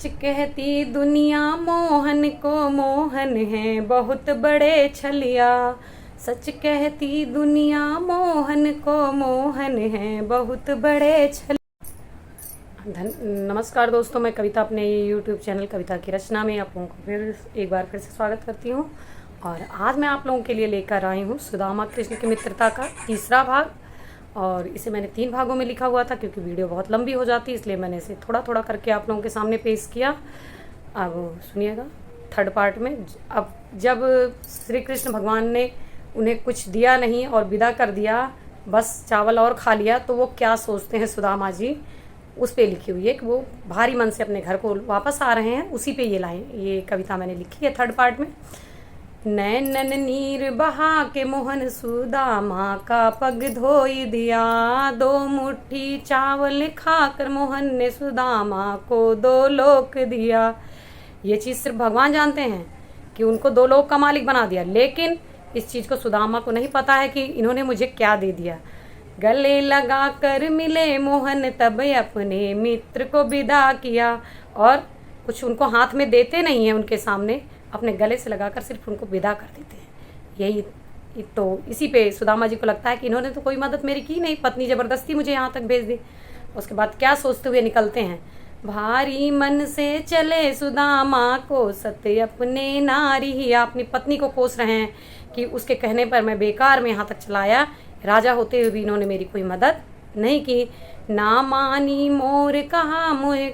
सच कहती दुनिया मोहन को मोहन है बहुत बड़े छलिया। सच कहती दुनिया मोहन को मोहन है बहुत बड़े छलिया। नमस्कार दोस्तों, मैं कविता अपने यूट्यूब चैनल कविता की रचना में आप लोगों को फिर एक बार से स्वागत करती हूँ। और आज मैं आप लोगों के लिए लेकर आई हूँ सुदामा कृष्ण की मित्रता का तीसरा भाग। और इसे मैंने 3 भागों में लिखा हुआ था क्योंकि वीडियो बहुत लंबी हो जाती, इसलिए मैंने इसे थोड़ा थोड़ा करके आप लोगों के सामने पेश किया। अब सुनिएगा थर्ड पार्ट में। अब जब श्री कृष्ण भगवान ने उन्हें कुछ दिया नहीं और विदा कर दिया, बस चावल और खा लिया, तो वो क्या सोचते हैं सुदामा जी, उस पे लिखी हुई है कि वो भारी मन से अपने घर को वापस आ रहे हैं। उसी पे ये कविता मैंने लिखी है थर्ड पार्ट में। नैनन नीर बहा के मोहन सुदामा का पग धोई दिया, 2 मुट्ठी चावल खाकर मोहन ने सुदामा को 2 लोक दिया। ये चीज़ सिर्फ भगवान जानते हैं कि उनको 2 लोक का मालिक बना दिया, लेकिन इस चीज़ को सुदामा को नहीं पता है कि इन्होंने मुझे क्या दे दिया। गले लगा कर मिले मोहन तब अपने मित्र को विदा किया। और कुछ उनको हाथ में देते नहीं हैं, उनके सामने अपने गले से लगाकर सिर्फ उनको विदा कर देते हैं। यही तो इसी पे सुदामा जी को लगता है कि इन्होंने तो कोई मदद मेरी की नहीं, पत्नी ज़बरदस्ती मुझे यहाँ तक भेज दी। उसके बाद क्या सोचते हुए निकलते हैं, भारी मन से चले सुदामा को सत्य अपने नारी ही। अपनी पत्नी को कोस रहे हैं कि उसके कहने पर मैं बेकार में यहाँ तक चलाया, राजा होते हुए भी इन्होंने मेरी कोई मदद नहीं की। ना मानी मोर कहा मुझे,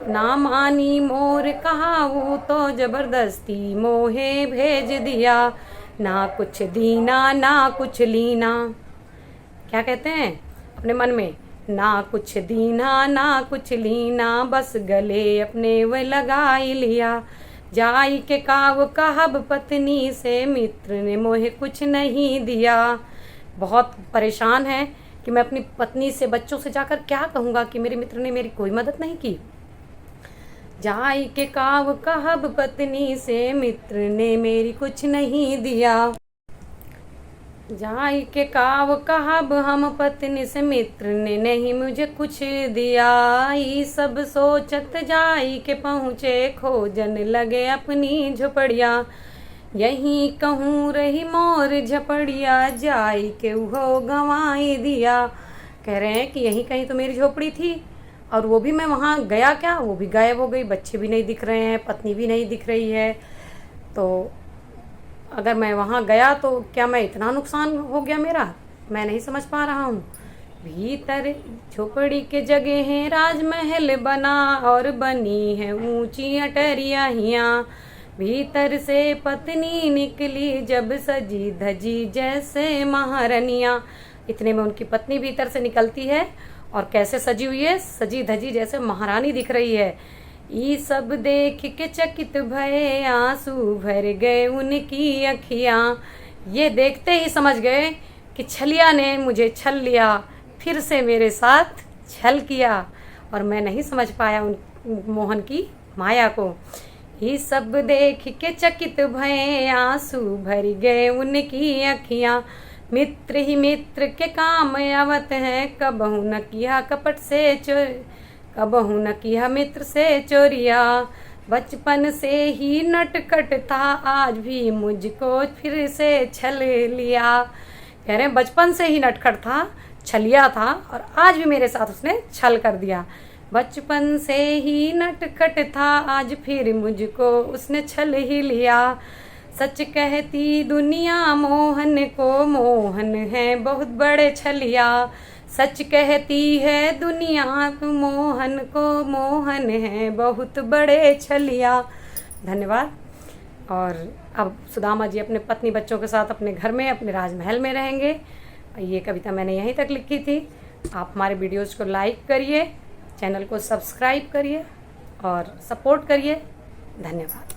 ना मानी मोर कहा वो तो जबरदस्ती मोहे भेज दिया। ना कुछ दीना ना कुछ लीना। क्या कहते हैं अपने मन में, ना कुछ दीना ना कुछ लीना, बस गले अपने व लगाई लिया। जाई के काव कहब पत्नी से, मित्र ने मोहे कुछ नहीं दिया। बहुत परेशान है कि मैं अपनी पत्नी से बच्चों से जाकर क्या कहूँगा कि मेरे मित्र ने मेरी कोई मदद नहीं की। जाई के काव कहब पत्नी से, मित्र ने मेरी कुछ नहीं दिया। जाई के काव कहब हम पत्नी से, मित्र ने नहीं मुझे कुछ दिया। ई सब सोचत जाई के पहुँचे, खोजन लगे अपनी झोपड़िया। यहीं कहूँ रही मोर झपड़िया, जाई के वो गंवाई दिया। कह रहे हैं कि यहीं कहीं तो मेरी झोपड़ी थी और वो भी मैं वहाँ गया क्या, वो भी गायब हो गई। बच्चे भी नहीं दिख रहे हैं, पत्नी भी नहीं दिख रही है। तो अगर मैं वहाँ गया तो क्या मैं इतना नुकसान हो गया मेरा, मैं नहीं समझ पा रहा हूँ। भीतर झोपड़ी के जगह है राजमहल बना, और बनी है ऊंची अटरियाँ। भीतर से पत्नी निकली जब सजी धजी जैसे महारानियाँ। इतने में उनकी पत्नी भीतर से निकलती है और कैसे सजी हुई है, सजी धजी जैसे महारानी दिख रही है। ये सब देख के चकित भये, आंसू भर गए उनकी अखियाँ। ये देखते ही समझ गए कि छलिया ने मुझे छल लिया, फिर से मेरे साथ छल किया, और मैं नहीं समझ पाया उन मोहन की माया को। ये सब देख के चकित भये, आंसू भर गए उनकी अखियाँ। मित्र ही मित्र के काम आवत हैं, कबहू न किया कपट से चोर, कबहू न किया मित्र से चोरिया। बचपन से ही नटखट था, आज भी मुझको फिर से छल लिया। कह रहे हैं बचपन से ही नटखट था, छलिया था, और आज भी मेरे साथ उसने छल कर दिया। बचपन से ही नटखट था, आज फिर मुझको उसने छल ही लिया। सच कहती दुनिया मोहन को मोहन है बहुत बड़े छलिया। सच कहती है दुनिया मोहन को मोहन है बहुत बड़े छलिया। धन्यवाद। और अब सुदामा जी अपने पत्नी बच्चों के साथ अपने घर में, अपने राजमहल में रहेंगे। ये कविता मैंने यहीं तक लिखी थी। आप हमारे वीडियोज़ को लाइक करिए, चैनल को सब्सक्राइब करिए और सपोर्ट करिए। धन्यवाद।